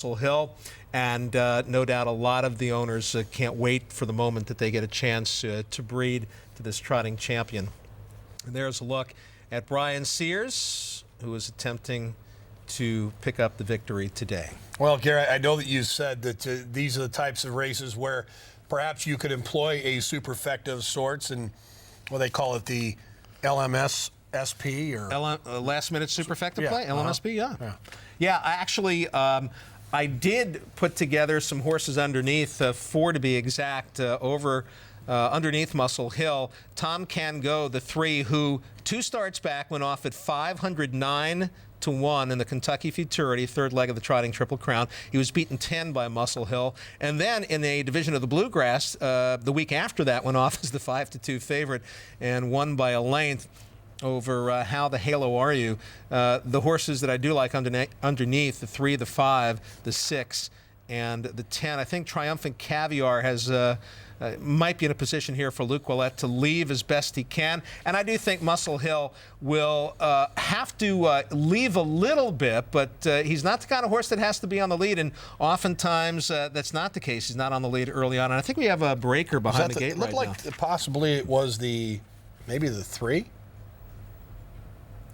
Hill, and no doubt a lot of the owners can't wait for the moment that they get a chance to breed to this trotting champion. And there's a look at Brian Sears, who is attempting to pick up the victory today. Well, Gary, I know that you said that these are the types of races where perhaps you could employ a superfecta of sorts, and they call it the LMS SP or last minute superfecta play, uh-huh. LMSP, yeah. I did put together some horses underneath, 4 to be exact, underneath Muscle Hill. Tom Can Go, the 3, who 2 starts back went off at 509 to 1 in the Kentucky Futurity, third leg of the trotting Triple Crown. He was beaten 10 by Muscle Hill. And then in a division of the Bluegrass, the week after that went off as the 5-2 favorite and won by a length over How the Halo Are You. The horses that I do like underneath, the 3, the 5, the 6, and the 10. I think Triumphant Caviar has might be in a position here for Luc Ouellette to leave as best he can. And I do think Muscle Hill will have to leave a little bit, but he's not the kind of horse that has to be on the lead, and oftentimes that's not the case. He's not on the lead early on. And I think we have a breaker behind the gate right now. It looked like possibly it was maybe the 3?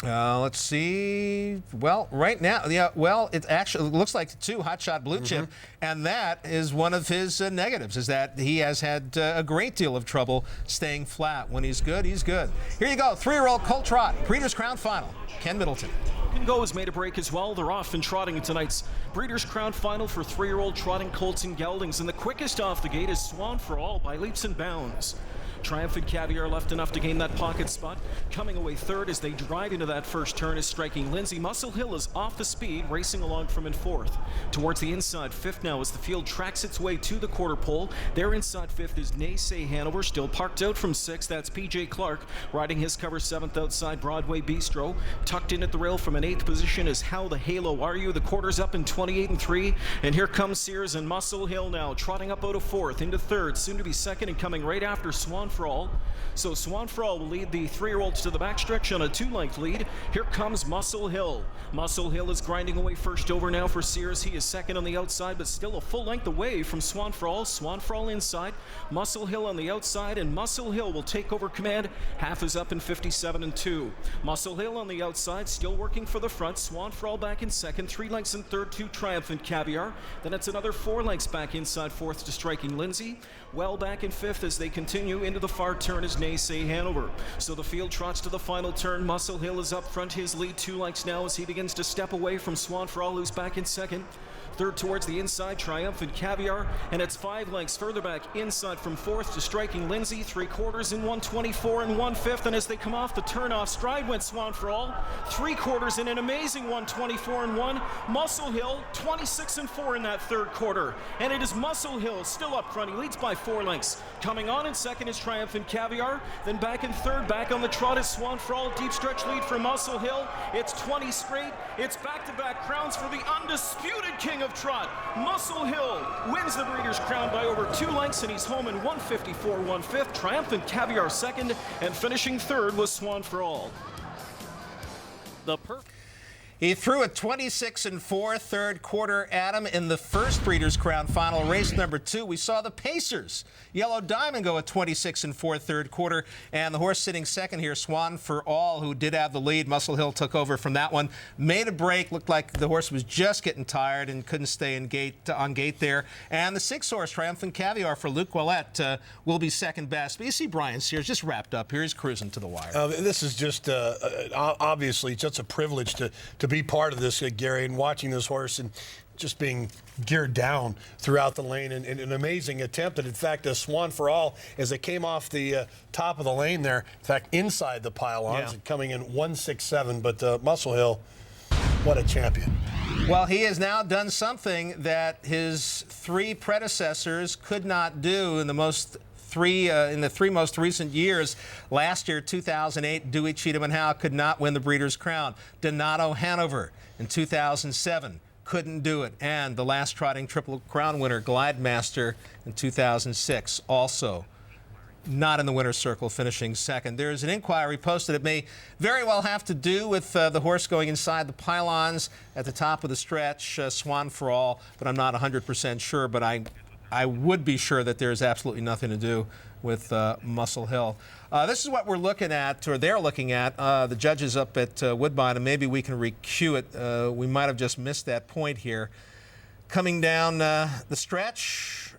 Let's see. Well, right now, it actually looks like the 2, Hot Shot Blue Chip, and that is one of his negatives, is that he has had a great deal of trouble staying flat. When he's good, he's good. Here you go, 3-year-old Colt Trot, Breeders' Crown Final, Ken Middleton. Can Go has made a break as well. They're off and trotting in tonight's Breeders' Crown Final for 3-year-old trotting Colts and Geldings, and the quickest off the gate is Swan for All by leaps and bounds. Triumphant Caviar left enough to gain that pocket spot. Coming away third as they drive into that first turn is Striking Lindsay. Muscle Hill is off the speed, racing along from in fourth. Towards the inside fifth now as the field tracks its way to the quarter pole. There inside fifth is Naysay Hanover, still parked out from sixth. That's PJ Clark riding his cover seventh outside Broadway Bistro. Tucked in at the rail from an eighth position is How the Halo Are You. The quarter's up in 28-3. And here comes Sears and Muscle Hill now, trotting up out of fourth into third, soon to be second, and coming right after Swan for All. So Swan for All will lead the 3-year-olds to the backstretch on a 2-length lead. Here comes Muscle Hill. Muscle Hill is grinding away first over now for Sears. He is second on the outside, but still a full length away from Swan for All. Swan for All inside, Muscle Hill on the outside, and Muscle Hill will take over command. Half is up in 57-2. Muscle Hill on the outside, still working for the front. Swan for All back in second, 3 lengths in third to Triumphant Caviar. Then it's another 4 lengths back inside fourth to Striking Lindsay. Well back in fifth as they continue into the far turn is Naysay Hanover. So the field trots to the final turn. Muscle Hill is up front, his lead 2 lengths now as he begins to step away from Swan for All, who's back in second. Third towards the inside, Triumphant Caviar, and it's 5 lengths further back inside from fourth to Striking Lindsay. 3/4 in 124 and 1/5, and as they come off the turn off stride went Swan for All. 3/4 in an amazing 124 and 1. Muscle Hill 26-4 in that third quarter, and it is Muscle Hill still up front. He leads by 4 lengths. Coming on in second is Triumphant Caviar. Then back in third, back on the trot is Swan for All. Deep stretch lead for Muscle Hill. It's 20 straight. It's back-to-back crowns for the undisputed king of trot. Muscle Hill wins the Breeders' Crown by over 2 lengths, and he's home in 154 1/5. Triumphant Caviar second, and finishing third was Swan for All. He threw a 26-4 third quarter, Adam, in the first Breeders' Crown Final, race number 2. We saw the Pacers, Yellow Diamond, go a 26-4 third quarter, and the horse sitting second here, Swan for All, who did have the lead. Muscle Hill took over from that one, made a break, looked like the horse was just getting tired and couldn't stay on gate there. And the 6th horse, Triumphant Caviar for Luc Ouellette, will be second best. But you see Brian Sears just wrapped up here. He's cruising to the wire. This is just obviously just a privilege to be part of this, Gary, and watching this horse and just being geared down throughout the lane, and an amazing attempt. And in fact, Swan for All, as it came off the top of the lane there, in fact, inside the pylons, and coming in 167. But Muscle Hill, what a champion. Well, he has now done something that his 3 predecessors could not do in the 3 most recent years. Last year, 2008, Dewey, Cheatham, and Howe could not win the Breeders' Crown. Donato Hanover in 2007 couldn't do it. And the last trotting Triple Crown winner, Glide Master, in 2006 also not in the winner's circle, finishing second. There's an inquiry posted. It may very well have to do with the horse going inside the pylons at the top of the stretch, Swan for All, but I'm not 100% sure. But I would be sure that there's absolutely nothing to do with Muscle Hill. This is what we're looking at, or they're looking at, the judges up at Woodbine, and maybe we can re-cue it. We might have just missed that point here. Coming down the stretch,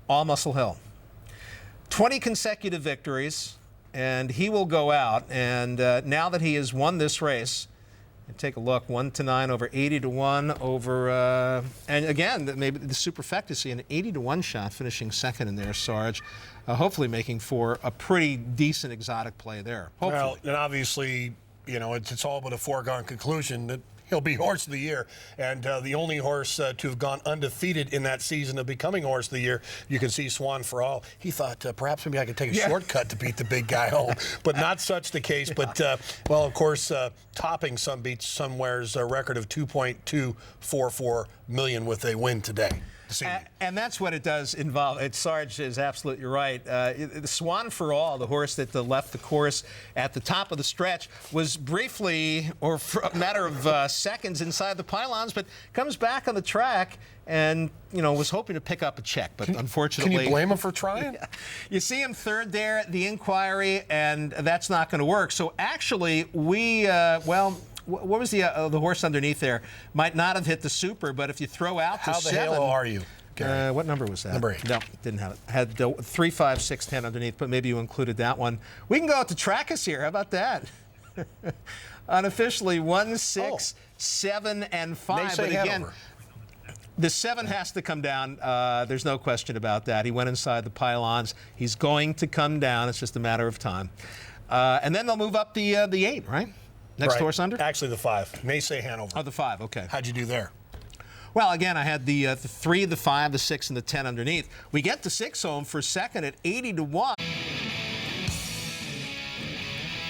all Muscle Hill. 20 consecutive victories, and he will go out. And now that he has won this race, and take a look, 1-9 over 80-1 over, and again, maybe the superfecta, see an 80-1 shot, finishing second in there, Sarge. Hopefully making for a pretty decent exotic play there. Hopefully. Well, and obviously, you know, it's all but a foregone conclusion that he'll be Horse of the Year, and the only horse to have gone undefeated in that season of becoming Horse of the Year. You can see Swan for All. He thought perhaps maybe I could take a shortcut to beat the big guy home, but not such the case. But well, of course, topping Some Beats Somewhere's record of $2.244 million with a win today. And that's what it does involve. Sarge is absolutely right. The Swan for All, the horse that left the course at the top of the stretch, was briefly, or for a matter of seconds, inside the pylons, but comes back on the track and, you know, was hoping to pick up a check, but unfortunately. Can you blame him for trying? You see him third there at the inquiry, and that's not going to work. So actually, we, well, what was the horse underneath there? Might not have hit the super, but if you throw out the 7. How the hell are you, Gary? What number was that? Number 8. No, it didn't have it. Had 3, 5, 6, 10 underneath, but maybe you included that one. We can go out to Trackus here. How about that? Unofficially 1, 6, 7, and 5. But again, Hanover. The 7 has to come down. There's no question about that. He went inside the pylons. He's going to come down. It's just a matter of time. And then they'll move up the 8, right? Next horse under? Actually, the 5. Naysay Hanover. Oh, the 5, okay. How'd you do there? Well, again, I had the 3, the 5, the 6, and the 10 underneath. We get the 6 home for second at 80-1.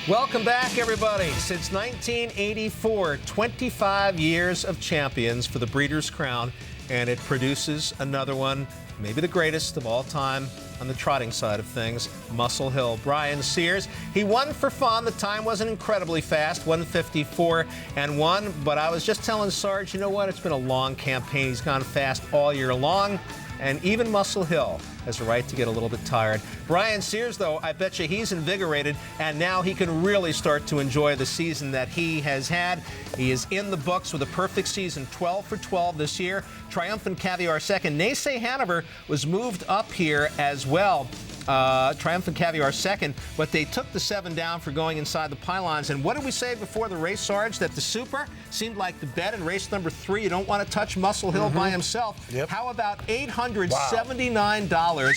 Welcome back, everybody. Since 1984, 25 years of champions for the Breeders' Crown, and it produces another one, maybe the greatest of all time on the trotting side of things, Muscle Hill. Brian Sears, he won for fun. The time wasn't incredibly fast, 1:54-1, but I was just telling Sarge, you know what? It's been a long campaign. He's gone fast all year long, and even Muscle Hill has a right to get a little bit tired. Brian Sears, though, I bet you he's invigorated, and now he can really start to enjoy the season that he has had. He is in the books with a perfect season, 12 for 12 this year. Triumphant Caviar second. Naysay Hanover was moved up here as well. Triumphant Caviar second, but they took the 7 down for going inside the pylons. And what did we say before the race, Sarge? That the super seemed like the bet in race number 3. You don't want to touch Muscle Hill by himself. Yep. How about $879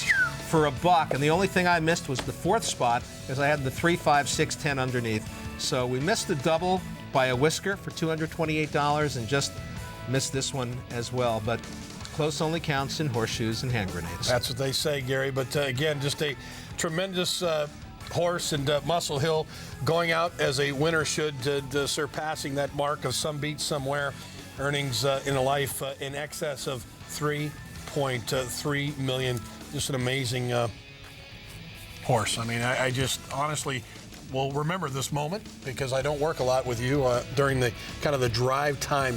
for $1? And the only thing I missed was the 4th spot, because I had the 3, 5, 6, 10 underneath. So we missed the double by a whisker for $228 and just missed this one as well. But close only counts in horseshoes and hand grenades. That's what they say, Gary. But again, just a tremendous horse, and Muscle Hill going out as a winner, should surpassing that mark of Some Beats Somewhere. Earnings in a life in excess of $3.3 million. Just an amazing horse. I mean, I just honestly will remember this moment, because I don't work a lot with you during the kind of the drive time